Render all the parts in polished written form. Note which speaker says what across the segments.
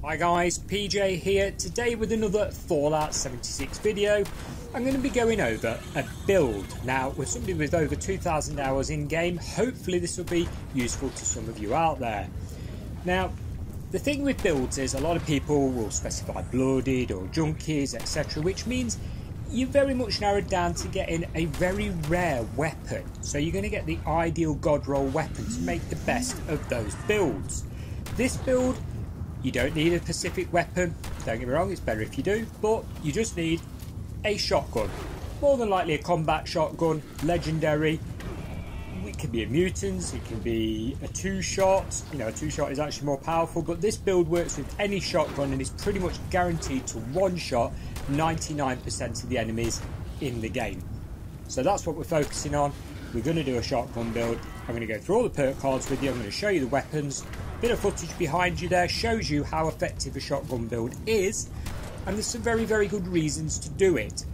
Speaker 1: Hi guys, PJ here, today with another Fallout 76 video. I'm going to be going over a build. Now, with somebody with over 2,000 hours in game, hopefully this will be useful to some of you out there. Now, the thing with builds is a lot of people will specify blooded or junkies, etc., which means you're very much narrowed down to getting a very rare weapon. So you're going to get the ideal god roll weapon to make the best of those builds. This build, you don't need a specific weapon, don't get me wrong, it's better if you do, but you just need a shotgun. More than likely a combat shotgun, legendary. It can be a mutant, it can be a two-shot. You know, a two-shot is actually more powerful, but this build works with any shotgun and is pretty much guaranteed to one-shot 99% of the enemies in the game. So that's what we're focusing on. We're going to do a shotgun build. I'm going to go through all the perk cards with you, I'm going to show you the weapons. Bit of footage behind you there shows you how effective a shotgun build is, and there's some very good reasons to do it.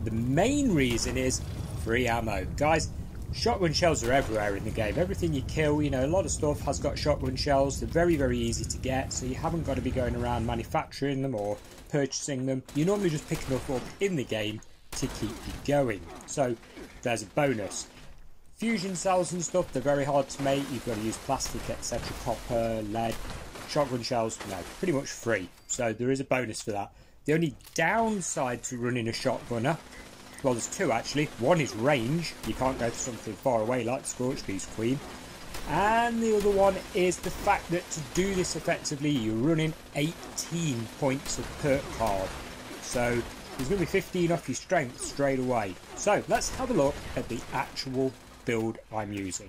Speaker 1: The main reason is free ammo. Guys, shotgun shells are everywhere in the game. Everything you kill, you know, a lot of stuff has got shotgun shells. They're very easy to get, so you haven't got to be going around manufacturing them or purchasing them. You're normally just picking them up in the game to keep you going. So there's a bonus. Fusion cells and stuff, they're very hard to make. You've got to use plastic, etc., copper, lead. Shotgun shells, no, pretty much free. So there is a bonus for that. The only downside to running a shotgunner, well, there's two actually. One is range. You can't go to something far away like the Scorchbeast Queen. And the other one is the fact that to do this effectively, you're running 18 points of perk card. So there's going to be 15 off your strength straight away. So let's have a look at the actual build I'm using.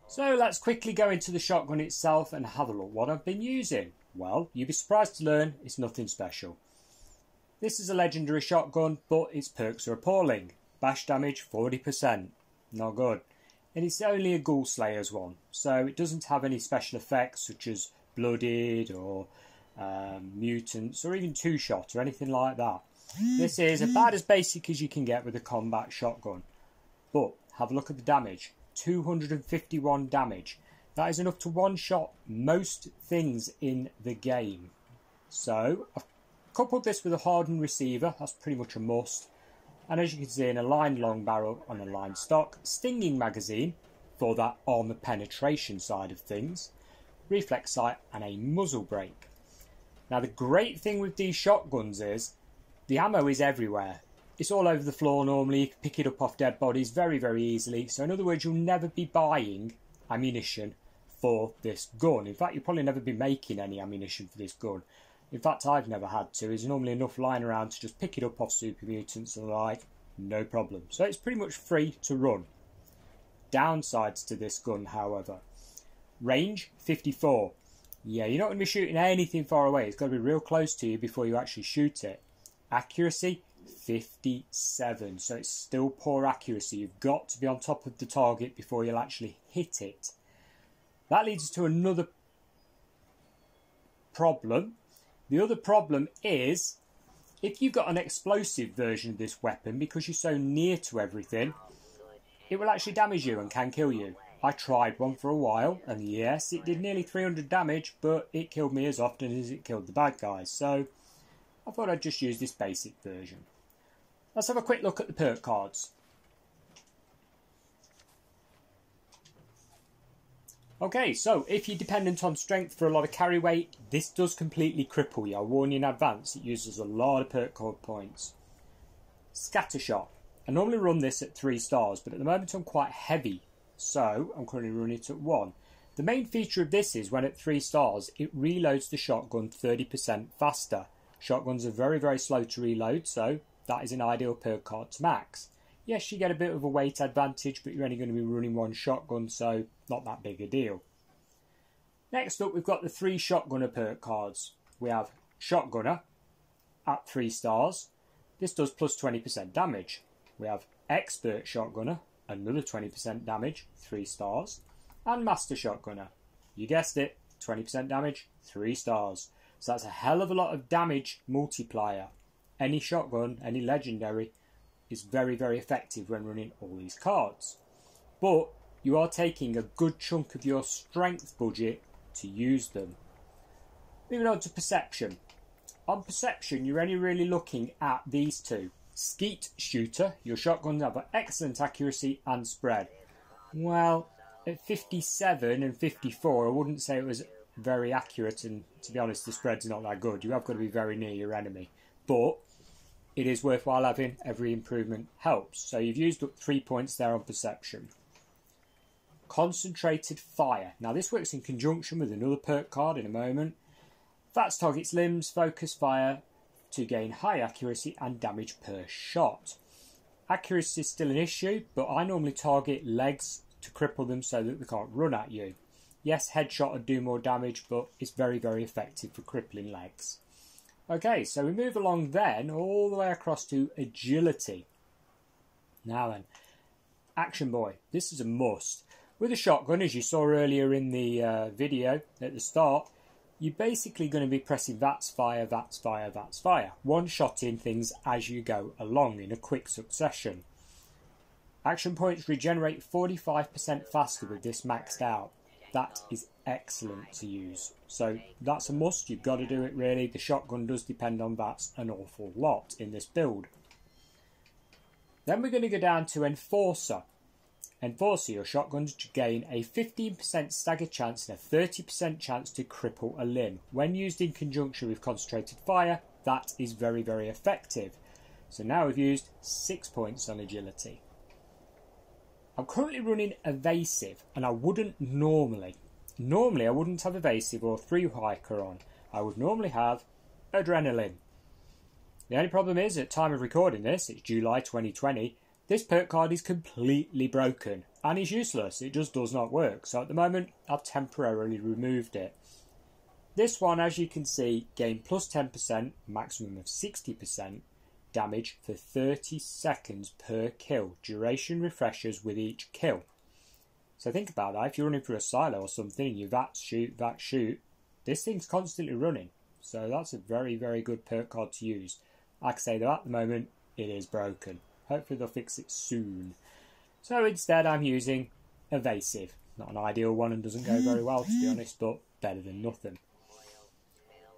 Speaker 1: So let's quickly go into the shotgun itself and have a look what I've been using. Well, you'll be surprised to learn it's nothing special. This is a legendary shotgun, but its perks are appalling. Bash damage 40%, not good. And it's only a Ghoul Slayer's one, so it doesn't have any special effects such as blooded or mutants or even two-shot or anything like that. This is about as basic as you can get with a combat shotgun. But have a look at the damage. 251 damage. That is enough to one-shot most things in the game. So I've coupled this with a hardened receiver. That's pretty much a must. And as you can see, an aligned long barrel on a aligned stock. Stinging magazine for that armor penetration side of things. Reflex sight and a muzzle brake. Now the great thing with these shotguns is the ammo is everywhere. It's all over the floor normally. You can pick it up off dead bodies very easily. So in other words, you'll never be buying ammunition for this gun. In fact, you'll probably never be making any ammunition for this gun. In fact, I've never had to. There's normally enough lying around to just pick it up off super mutants and the like. No problem. So it's pretty much free to run. Downsides to this gun, however. Range 54. Yeah, you're not going to be shooting anything far away. It's got to be real close to you before you actually shoot it. Accuracy 57, so it's still poor accuracy. You've got to be on top of the target before you'll actually hit it. That leads us to another problem. The other problem is if you've got an explosive version of this weapon, because you're so near to everything, it will actually damage you and can kill you. I tried one for a while, and yes, it did nearly 300 damage, but it killed me as often as it killed the bad guys. So I thought I'd just use this basic version. Let's have a quick look at the perk cards. Okay, so if you're dependent on strength for a lot of carry weight, this does completely cripple you. I'll warn you in advance, it uses a lot of perk card points. Scattershot. I normally run this at 3 stars, but at the moment I'm quite heavy, so I'm currently running it at 1. The main feature of this is when at 3 stars, it reloads the shotgun 30% faster. Shotguns are very slow to reload, so that is an ideal perk card to max. Yes, you get a bit of a weight advantage, but you're only going to be running one shotgun, so not that big a deal. Next up, we've got the 3 shotgunner perk cards. We have Shotgunner at 3 stars. This does plus 20% damage. We have Expert Shotgunner, another 20% damage, 3 stars. And Master Shotgunner. You guessed it, 20% damage, 3 stars. So that's a hell of a lot of damage multiplier. Any shotgun, any legendary, is very effective when running all these cards. But you are taking a good chunk of your strength budget to use them. Moving on to perception. On perception, you're only really looking at these two. Skeet shooter, your shotguns have excellent accuracy and spread. Well, at 57 and 54, I wouldn't say it was very accurate, and to be honest, the spread's not that good. You have got to be very near your enemy. But it is worthwhile having. Every improvement helps. So you've used up 3 points there on perception. Concentrated fire. Now this works in conjunction with another perk card in a moment. That targets limbs, focus fire to gain high accuracy and damage per shot. Accuracy is still an issue, but I normally target legs to cripple them so that they can't run at you. Yes, headshot would do more damage, but it's very, very effective for crippling legs. Okay, so we move along then all the way across to agility. Now then, Action Boy. This is a must. With a shotgun, as you saw earlier in the video at the start, you're basically going to be pressing VATS fire, VATS fire, VATS fire. One-shotting things as you go along in a quick succession. Action points regenerate 45% faster with this maxed out. That is excellent to use. So that's a must. You've got to do it really. The shotgun does depend on VATS an awful lot in this build. Then we're going to go down to Enforcer. Enforcer, your shotguns to gain a 15% stagger chance and a 30% chance to cripple a limb. When used in conjunction with concentrated fire, that is very, very effective. So now we've used 6 points on agility. I'm currently running evasive, and I wouldn't normally. Normally I wouldn't have evasive or through hiker on. I would normally have adrenaline. The only problem is, at time of recording this, it's July 2020, this perk card is completely broken and is useless. It just does not work. So at the moment, I've temporarily removed it. This one, as you can see, gain plus 10%, maximum of 60% damage for 30 seconds per kill. Duration refreshes with each kill. So think about that. If you're running through a silo or something and you VAT shoot, this thing's constantly running. So that's a very, very good perk card to use. Like I say, though, at the moment, it is broken. Hopefully they'll fix it soon. So instead I'm using evasive. Not an ideal one and doesn't go very well, to be honest, but better than nothing.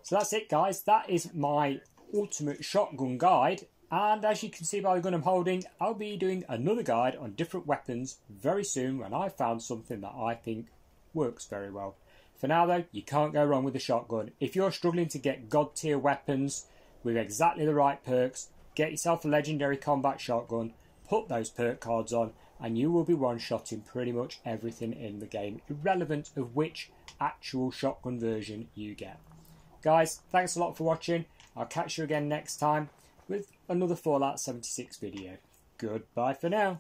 Speaker 1: So that's it, guys. That is my ultimate shotgun guide. And as you can see by the gun I'm holding, I'll be doing another guide on different weapons very soon when I've found something that I think works very well. For now though, you can't go wrong with the shotgun. If you're struggling to get god tier weapons with exactly the right perks, get yourself a legendary combat shotgun, put those perk cards on, and you will be one-shotting pretty much everything in the game, irrelevant of which actual shotgun version you get. Guys, thanks a lot for watching. I'll catch you again next time with another Fallout 76 video. Goodbye for now.